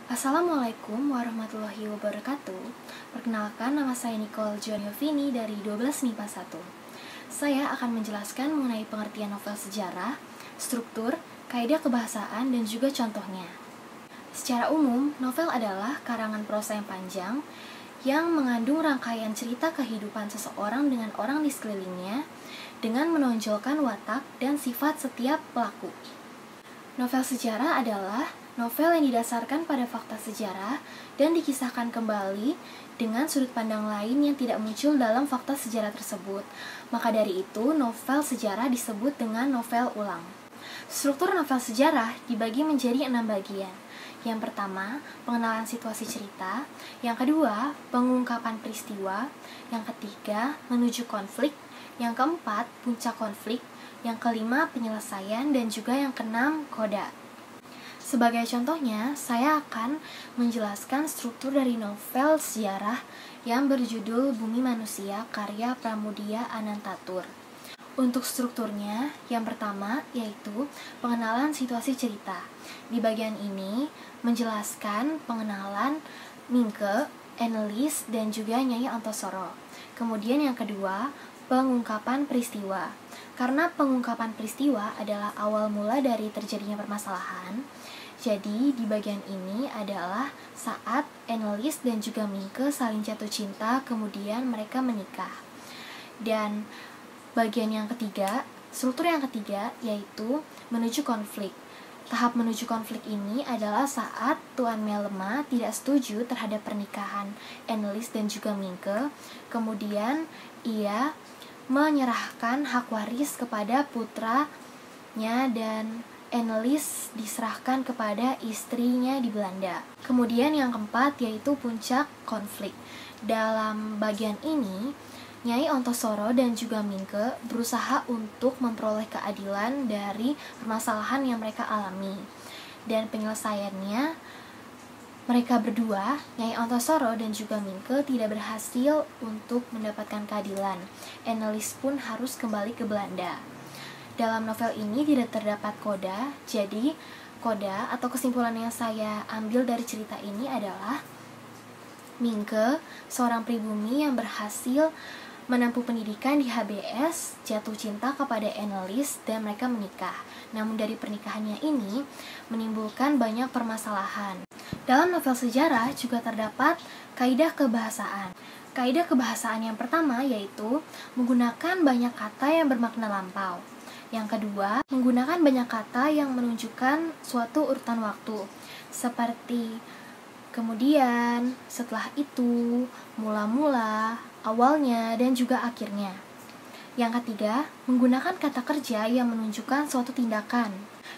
Assalamualaikum warahmatullahi wabarakatuh. Perkenalkan, nama saya Nicole Giovanni dari 12 MIPA 1. Saya akan menjelaskan mengenai pengertian novel sejarah, struktur, kaidah kebahasaan, dan juga contohnya. Secara umum, novel adalah karangan prosa yang panjang yang mengandung rangkaian cerita kehidupan seseorang dengan orang di sekelilingnya dengan menonjolkan watak dan sifat setiap pelaku. Novel sejarah adalah novel yang didasarkan pada fakta sejarah dan dikisahkan kembali dengan sudut pandang lain yang tidak muncul dalam fakta sejarah tersebut. Maka dari itu, novel sejarah disebut dengan novel ulang. Struktur novel sejarah dibagi menjadi 6 bagian. Yang pertama, pengenalan situasi cerita. Yang kedua, pengungkapan peristiwa. Yang ketiga, menuju konflik. Yang keempat, puncak konflik. Yang kelima, penyelesaian. Dan juga yang keenam, koda. Sebagai contohnya, saya akan menjelaskan struktur dari novel sejarah yang berjudul Bumi Manusia karya Pramudia Anantatur. Untuk strukturnya, yang pertama yaitu pengenalan situasi cerita. Di bagian ini menjelaskan pengenalan Mingke, Ennelis, dan juga Nyai Antosoro. Kemudian yang kedua, pengungkapan peristiwa. Karena pengungkapan peristiwa adalah awal mula dari terjadinya permasalahan, jadi di bagian ini adalah saat Ennelis dan juga Mingke saling jatuh cinta, kemudian mereka menikah. Dan bagian yang ketiga, struktur yang ketiga yaitu menuju konflik. Tahap menuju konflik ini adalah saat Tuan Melema tidak setuju terhadap pernikahan Ennelis dan juga Mingke, kemudian ia menyerahkan hak waris kepada putranya dan Ennelis diserahkan kepada istrinya di Belanda. Kemudian yang keempat yaitu puncak konflik. Dalam bagian ini, Nyai Antosoro dan juga Mingke berusaha untuk memperoleh keadilan dari permasalahan yang mereka alami. Dan penyelesaiannya, mereka berdua, Nyai Antosoro dan juga Mingke, tidak berhasil untuk mendapatkan keadilan. Ennelis pun harus kembali ke Belanda. Dalam novel ini tidak terdapat koda, jadi koda atau kesimpulan yang saya ambil dari cerita ini adalah Mingke, seorang pribumi yang berhasil menempuh pendidikan di HBS, jatuh cinta kepada Ennelis dan mereka menikah. Namun dari pernikahannya ini menimbulkan banyak permasalahan. Dalam novel sejarah juga terdapat kaidah kebahasaan. Kaidah kebahasaan yang pertama yaitu menggunakan banyak kata yang bermakna lampau. Yang kedua, menggunakan banyak kata yang menunjukkan suatu urutan waktu, seperti kemudian, setelah itu, mula-mula, awalnya, dan juga akhirnya. Yang ketiga, menggunakan kata kerja yang menunjukkan suatu tindakan.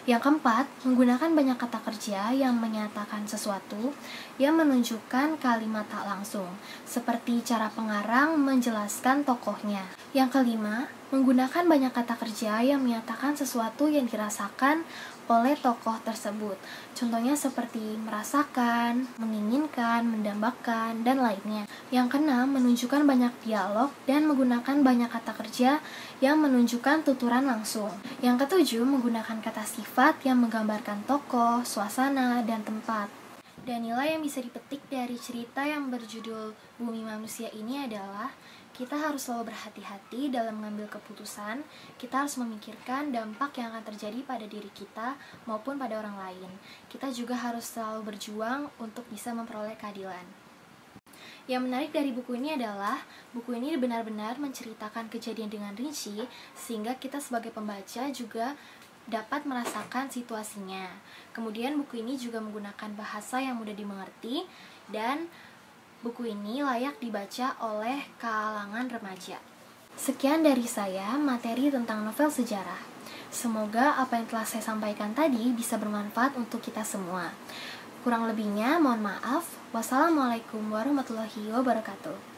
Yang keempat, menggunakan banyak kata kerja yang menyatakan sesuatu yang menunjukkan kalimat tak langsung, seperti cara pengarang menjelaskan tokohnya. Yang kelima, menggunakan banyak kata kerja yang menyatakan sesuatu yang dirasakan oleh tokoh tersebut. Contohnya seperti merasakan, menginginkan, mendambakan, dan lainnya. Yang keenam, menunjukkan banyak dialog dan menggunakan banyak kata kerja yang menunjukkan tuturan langsung. Yang ketujuh, menggunakan kata sifat yang menggambarkan tokoh, suasana, dan tempat. Dan nilai yang bisa dipetik dari cerita yang berjudul Bumi Manusia ini adalah kita harus selalu berhati-hati dalam mengambil keputusan. Kita harus memikirkan dampak yang akan terjadi pada diri kita maupun pada orang lain. Kita juga harus selalu berjuang untuk bisa memperoleh keadilan. Yang menarik dari buku ini adalah buku ini benar-benar menceritakan kejadian dengan rinci, sehingga kita sebagai pembaca juga dapat merasakan situasinya. Kemudian buku ini juga menggunakan bahasa yang mudah dimengerti, dan buku ini layak dibaca oleh kalangan remaja. Sekian dari saya materi tentang novel sejarah. Semoga apa yang telah saya sampaikan tadi bisa bermanfaat untuk kita semua. Kurang lebihnya mohon maaf. Wassalamualaikum warahmatullahi wabarakatuh.